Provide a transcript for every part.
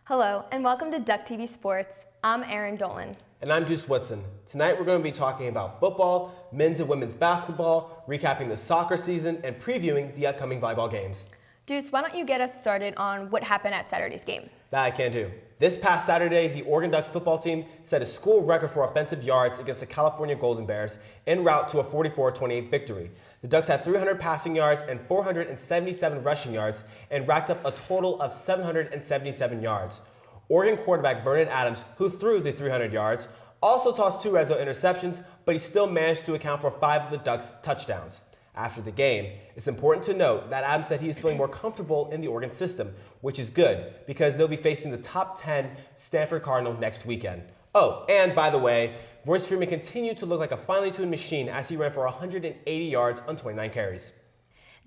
Hello, and welcome to Duck TV Sports. I'm Erin Dolan. And I'm Deuce Woodson. Tonight we're going to be talking about football, men's and women's basketball, recapping the soccer season, and previewing the upcoming volleyball games. Deuce, why don't you get us started on what happened at Saturday's game? That I can do. This past Saturday, the Oregon Ducks football team set a school record for offensive yards against the California Golden Bears en route to a 44-28 victory. The Ducks had 300 passing yards and 477 rushing yards and racked up a total of 777 yards. Oregon quarterback Vernon Adams, who threw the 300 yards, also tossed 2 red zone interceptions, but he still managed to account for 5 of the Ducks' touchdowns. After the game, it's important to note that Adams said he is feeling more comfortable in the Oregon system, which is good because they'll be facing the top 10 Stanford Cardinal next weekend. Oh, and by the way, Royce Freeman continued to look like a finely tuned machine as he ran for 180 yards on 29 carries.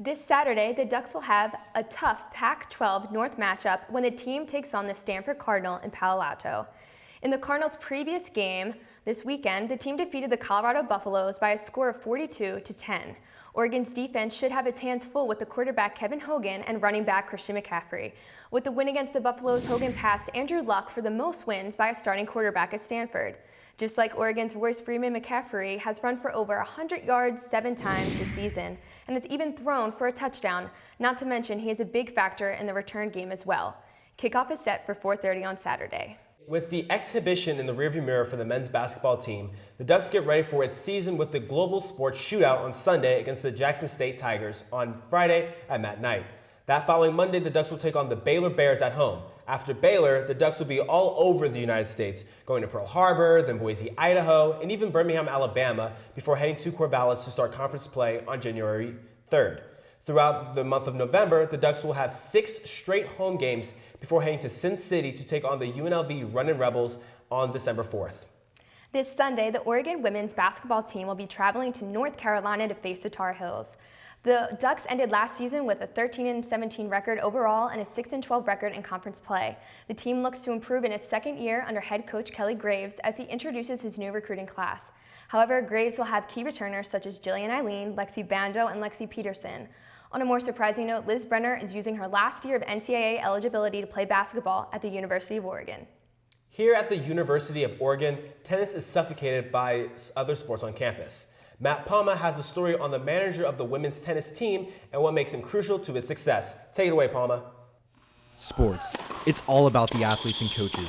This Saturday, the Ducks will have a tough Pac-12 North matchup when the team takes on the Stanford Cardinal in Palo Alto. In the Cardinals' previous game this weekend, the team defeated the Colorado Buffaloes by a score of 42-10. Oregon's defense should have its hands full with the quarterback Kevin Hogan and running back Christian McCaffrey. With the win against the Buffaloes, Hogan passed Andrew Luck for the most wins by a starting quarterback at Stanford. Just like Oregon's Royce Freeman, McCaffrey has run for over 100 yards 7 times this season and has even thrown for a touchdown, not to mention he is a big factor in the return game as well. Kickoff is set for 4:30 on Saturday. With the exhibition in the rearview mirror for the men's basketball team, the Ducks get ready for its season with the Global Sports Shootout on Sunday against the Jackson State Tigers on Friday at Matt Night. That following Monday, the Ducks will take on the Baylor Bears at home. After Baylor, the Ducks will be all over the United States, going to Pearl Harbor, then Boise, Idaho, and even Birmingham, Alabama, before heading to Corvallis to start conference play on January 3rd. Throughout the month of November, the Ducks will have 6 straight home games before heading to Sin City to take on the UNLV Runnin' Rebels on December 4th. This Sunday, the Oregon women's basketball team will be traveling to North Carolina to face the Tar Heels. The Ducks ended last season with a 13-17 record overall and a 6-12 record in conference play. The team looks to improve in its second year under head coach Kelly Graves as he introduces his new recruiting class. However, Graves will have key returners such as Jillian Eileen, Lexi Bando, and Lexi Peterson. On a more surprising note, Liz Brenner is using her last year of NCAA eligibility to play basketball at the University of Oregon. Here at the University of Oregon, tennis is suffocated by other sports on campus. Matt Palma has the story on the manager of the women's tennis team and what makes him crucial to its success. Take it away, Palma. Sports. It's all about the athletes and coaches.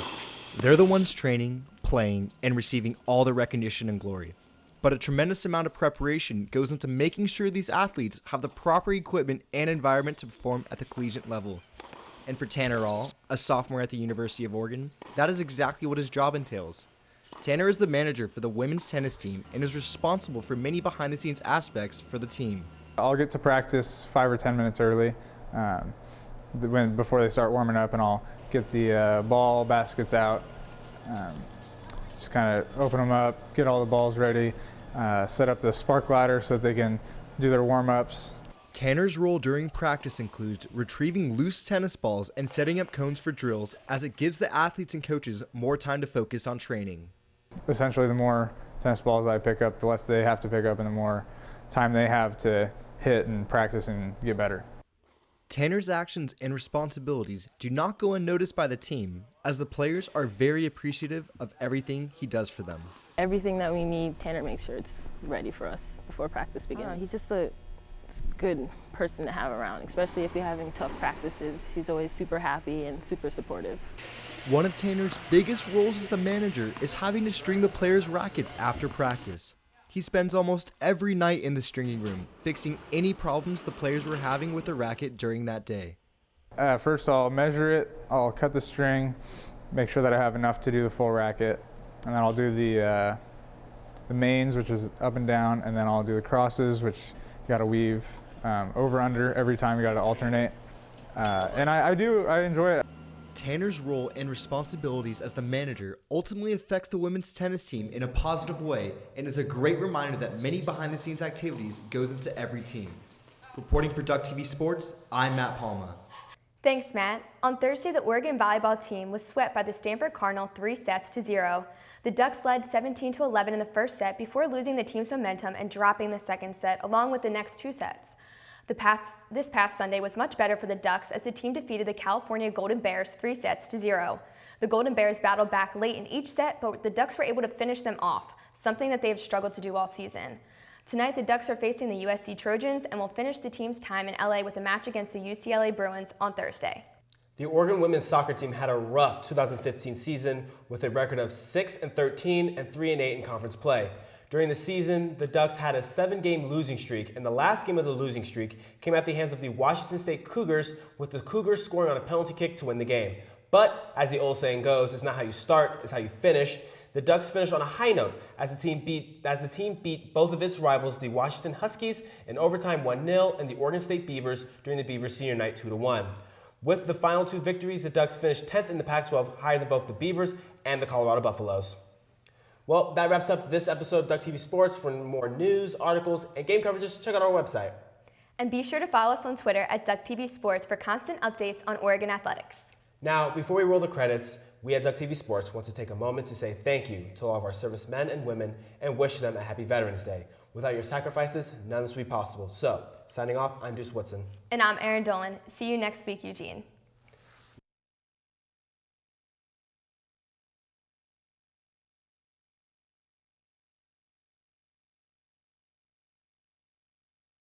They're the ones training, playing, and receiving all the recognition and glory. But a tremendous amount of preparation goes into making sure these athletes have the proper equipment and environment to perform at the collegiate level. And for Tanner All, a sophomore at the University of Oregon, that is exactly what his job entails. Tanner is the manager for the women's tennis team and is responsible for many behind-the-scenes aspects for the team. I'll get to practice 5 or 10 minutes early before they start warming up, and I'll get the ball baskets out, just kind of open them up, get all the balls ready, set up the spark ladder so that they can do their warm-ups. Tanner's role during practice includes retrieving loose tennis balls and setting up cones for drills, as it gives the athletes and coaches more time to focus on training. Essentially, the more tennis balls I pick up, the less they have to pick up and the more time they have to hit and practice and get better. Tanner's actions and responsibilities do not go unnoticed by the team, as the players are very appreciative of everything he does for them. Everything that we need, Tanner makes sure it's ready for us before practice begins. He's just a good person to have around, especially if you're having tough practices. He's always super happy and super supportive. One of Tanner's biggest roles as the manager is having to string the players' rackets after practice. He spends almost every night in the stringing room, fixing any problems the players were having with the racket during that day. First, I'll measure it, I'll cut the string, make sure that I have enough to do the full racket, and then I'll do the mains, which is up and down, and then I'll do the crosses, which you got to weave over under every time. You got to alternate, and I enjoy it. Tanner's role and responsibilities as the manager ultimately affects the women's tennis team in a positive way and is a great reminder that many behind-the-scenes activities goes into every team. Reporting for Duck TV Sports, I'm Matt Palma. Thanks, Matt. On Thursday, the Oregon volleyball team was swept by the Stanford Cardinal 3-0. The Ducks led 17-11 in the first set before losing the team's momentum and dropping the second set along with the next 2 sets. This past Sunday was much better for the Ducks as the team defeated the California Golden Bears 3-0. The Golden Bears battled back late in each set, but the Ducks were able to finish them off, something that they have struggled to do all season. Tonight, the Ducks are facing the USC Trojans and will finish the team's time in LA with a match against the UCLA Bruins on Thursday. The Oregon women's soccer team had a rough 2015 season with a record of 6-13 and 3-8 in conference play. During the season, the Ducks had a 7-game losing streak, and the last game of the losing streak came at the hands of the Washington State Cougars, with the Cougars scoring on a penalty kick to win the game. But, as the old saying goes, it's not how you start, it's how you finish. The Ducks finished on a high note as the team beat both of its rivals, the Washington Huskies, in overtime 1-0, and the Oregon State Beavers during the Beavers senior night 2-1. With the final 2 victories, the Ducks finished 10th in the Pac-12, higher than both the Beavers and the Colorado Buffaloes. Well, that wraps up this episode of Duck TV Sports. For more news, articles, and game coverages, check out our website. And be sure to follow us on Twitter at Duck TV Sports for constant updates on Oregon athletics. Now, before we roll the credits, we at Duck TV Sports want to take a moment to say thank you to all of our servicemen and women and wish them a happy Veterans Day. Without your sacrifices, none of this would be possible. So, signing off, I'm Deuce Woodson. And I'm Erin Dolan. See you next week, Eugene.